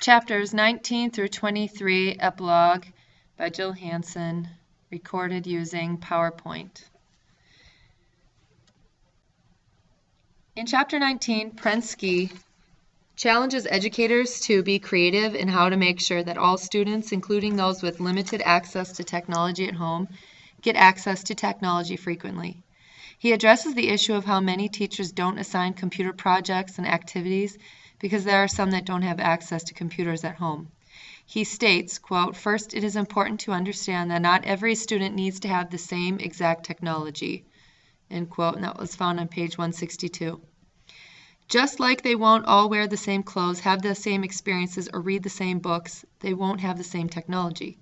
chapters 19 through 23, epilogue by Jill Hansen, recorded using PowerPoint. In chapter 19, Prensky challenges educators to be creative in how to make sure that all students, including those with limited access to technology at home, get access to technology frequently. He addresses the issue of how many teachers don't assign computer projects and activities because there are some that don't have access to computers at home. He states, quote, "First, it is important to understand that not every student needs to have the same exact technology," end quote, and that was found on page 162. Just like they won't all wear the same clothes, have the same experiences, or read the same books, they won't have the same technology.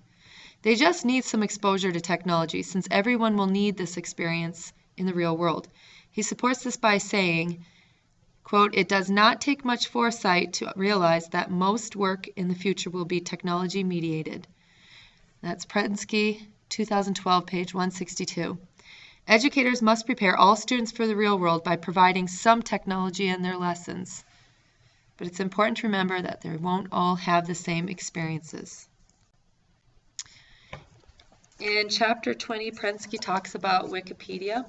They just need some exposure to technology, since everyone will need this experience in the real world. He supports this by saying, quote, "It does not take much foresight to realize that most work in the future will be technology mediated." That's Prensky, 2012, page 162. Educators must prepare all students for the real world by providing some technology in their lessons. But it's important to remember that they won't all have the same experiences. In chapter 20, Prensky talks about Wikipedia.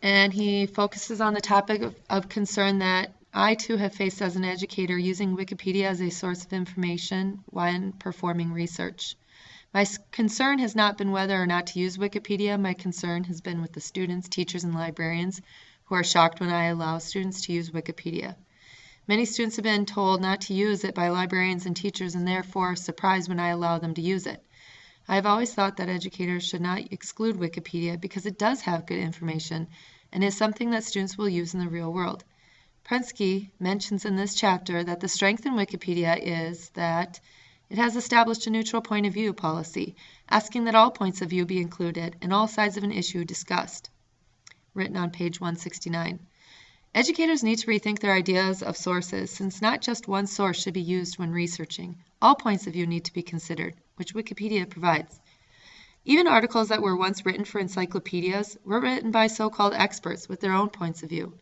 And he focuses on the topic of concern that I too have faced as an educator, using Wikipedia as a source of information when performing research. My concern has not been whether or not to use Wikipedia. My concern has been with the students, teachers, and librarians who are shocked when I allow students to use Wikipedia. Many students have been told not to use it by librarians and teachers, and therefore surprised when I allow them to use it. I have always thought that educators should not exclude Wikipedia because it does have good information and is something that students will use in the real world. Prensky mentions in this chapter that the strength in Wikipedia is that it has established a neutral point of view policy, asking that all points of view be included and all sides of an issue discussed, written on page 169. Educators need to rethink their ideas of sources, since not just one source should be used when researching. All points of view need to be considered, which Wikipedia provides. Even articles that were once written for encyclopedias were written by so-called experts with their own points of view.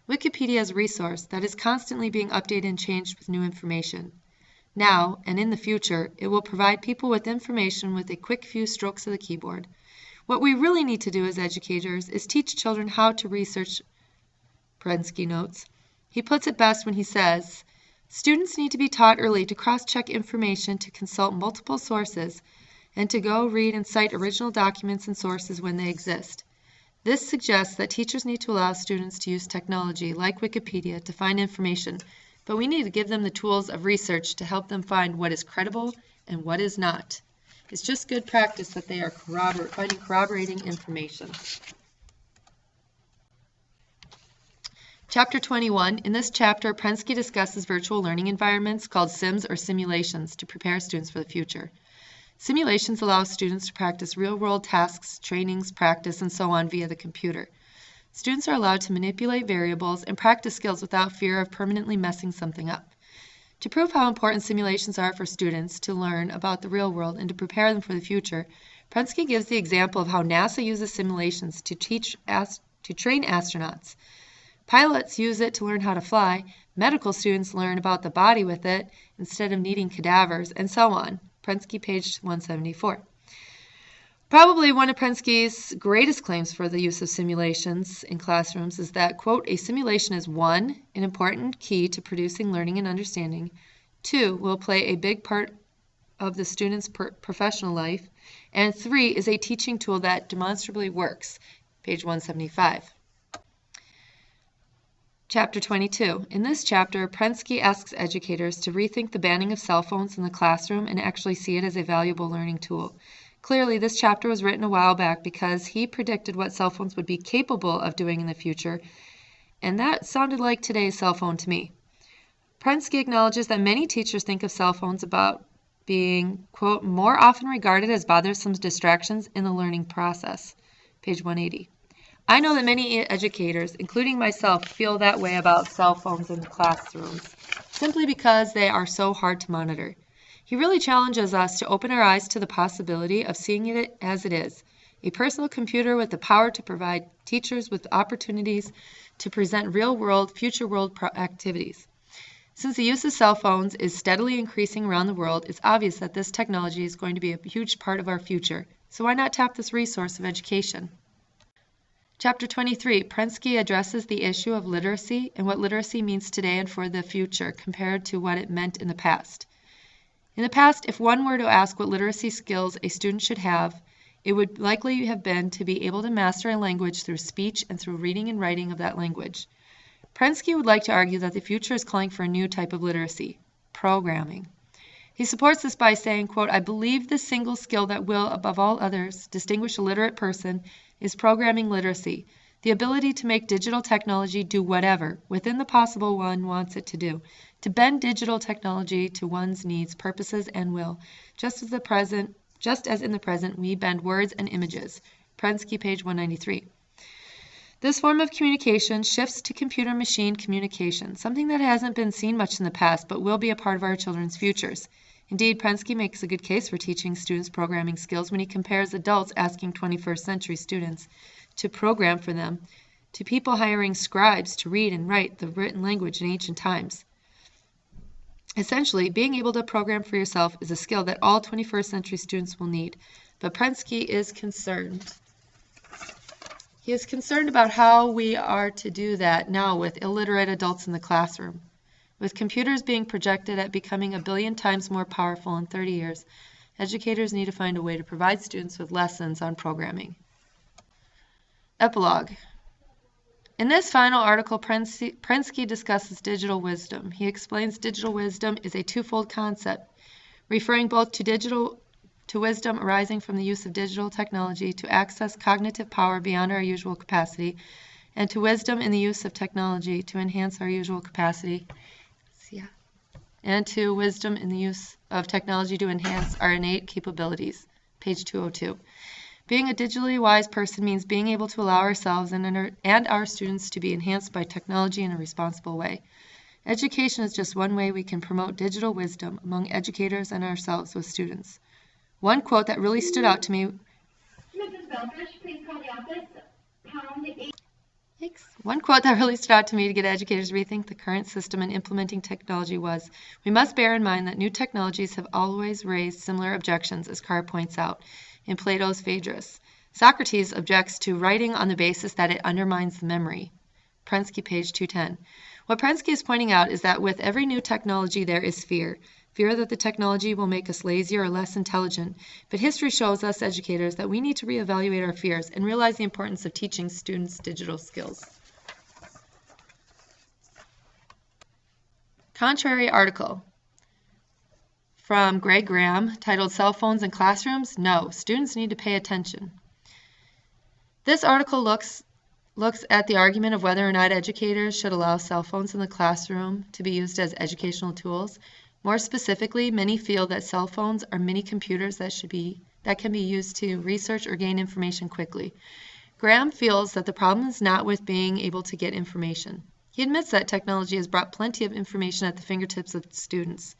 Wikipedia is a resource that is constantly being updated and changed with new information. Now, and in the future, it will provide people with information with a quick few strokes of the keyboard. What we really need to do as educators is teach children how to research, Prensky notes. He puts it best when he says, "Students need to be taught early to cross-check information, to consult multiple sources, and to go read and cite original documents and sources when they exist. This suggests that teachers need to allow students to use technology like Wikipedia to find information, but we need to give them the tools of research to help them find what is credible and what is not. It's just good practice that they are finding corroborating information." Chapter 21. In this chapter, Prensky discusses virtual learning environments called sims or simulations to prepare students for the future. Simulations allow students to practice real-world tasks, trainings, practice, and so on via the computer. Students are allowed to manipulate variables and practice skills without fear of permanently messing something up. To prove how important simulations are for students to learn about the real world and to prepare them for the future, Prensky gives the example of how NASA uses simulations to train astronauts. Pilots use it to learn how to fly, medical students learn about the body with it instead of needing cadavers, and so on. Prensky, page 174. Probably one of Prensky's greatest claims for the use of simulations in classrooms is that, quote, "A simulation is 1, an important key to producing learning and understanding, 2, will play a big part of the student's professional life, and 3, is a teaching tool that demonstrably works." Page 175. Chapter 22. In this chapter, Prensky asks educators to rethink the banning of cell phones in the classroom and actually see it as a valuable learning tool. Clearly, this chapter was written a while back because he predicted what cell phones would be capable of doing in the future, and that sounded like today's cell phone to me. Prensky acknowledges that many teachers think of cell phones about being, quote, "more often regarded as bothersome distractions in the learning process." Page 180. I know that many educators, including myself, feel that way about cell phones in the classrooms, simply because they are so hard to monitor. He really challenges us to open our eyes to the possibility of seeing it as it is, a personal computer with the power to provide teachers with opportunities to present real-world, future-world activities. Since the use of cell phones is steadily increasing around the world, it's obvious that this technology is going to be a huge part of our future. So why not tap this resource of education? Chapter 23, Prensky addresses the issue of literacy and what literacy means today and for the future compared to what it meant in the past. In the past, if one were to ask what literacy skills a student should have, it would likely have been to be able to master a language through speech and through reading and writing of that language. Prensky would like to argue that the future is calling for a new type of literacy, programming. He supports this by saying, quote, "I believe the single skill that will, above all others, distinguish a literate person is programming literacy, the ability to make digital technology do whatever, within the possible one wants it to do, to bend digital technology to one's needs, purposes, and will, just as in the present we bend words and images." Prensky, page 193. This form of communication shifts to computer-machine communication, something that hasn't been seen much in the past but will be a part of our children's futures. Indeed, Prensky makes a good case for teaching students programming skills when he compares adults asking 21st century students to program for them to people hiring scribes to read and write the written language in ancient times. Essentially, being able to program for yourself is a skill that all 21st century students will need, but Prensky is concerned. He is concerned about how we are to do that now with illiterate adults in the classroom. With computers being projected at becoming 1 billion times more powerful in 30 years, educators need to find a way to provide students with lessons on programming. Epilogue. In this final article, Prensky discusses digital wisdom. He explains digital wisdom is a twofold concept, referring both to wisdom arising from the use of digital technology to access cognitive power beyond our usual capacity, and to wisdom in the use of technology to enhance our usual capacity, and to wisdom in the use of technology to enhance our innate capabilities. Page 202. Being a digitally wise person means being able to allow ourselves and our students to be enhanced by technology in a responsible way. Education is just one way we can promote digital wisdom among educators and ourselves with students. One quote that really stood out to me. Mrs. Belfish, please call the office. Pound 8. One quote that really stood out to me to get educators to rethink the current system in implementing technology was, "We must bear in mind that new technologies have always raised similar objections," as Carr points out in Plato's Phaedrus. Socrates objects to writing on the basis that it undermines the memory. Prensky, page 210. What Prensky is pointing out is that with every new technology there is fear. Fear that the technology will make us lazier or less intelligent, but history shows us educators that we need to reevaluate our fears and realize the importance of teaching students digital skills. Contrary article from Greg Graham titled "Cell Phones in Classrooms? No, Students Need to Pay Attention." This article looks at the argument of whether or not educators should allow cell phones in the classroom to be used as educational tools. More specifically, many feel that cell phones are mini computers that can be used to research or gain information quickly. Graham feels that the problem is not with being able to get information. He admits that technology has brought plenty of information at the fingertips of students.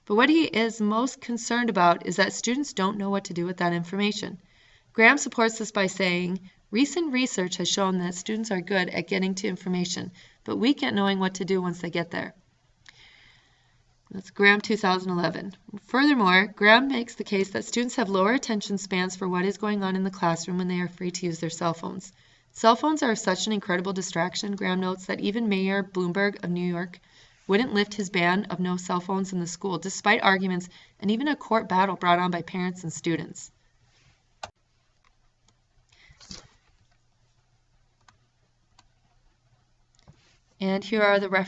But what he is most concerned about is that students don't know what to do with that information. Graham supports this by saying, "Recent research has shown that students are good at getting to information, but weak at knowing what to do once they get there." That's Graham 2011. Furthermore, Graham makes the case that students have lower attention spans for what is going on in the classroom when they are free to use their cell phones. Cell phones are such an incredible distraction, Graham notes, that even Mayor Bloomberg of New York wouldn't lift his ban of no cell phones in the school, despite arguments and even a court battle brought on by parents and students. And here are the references.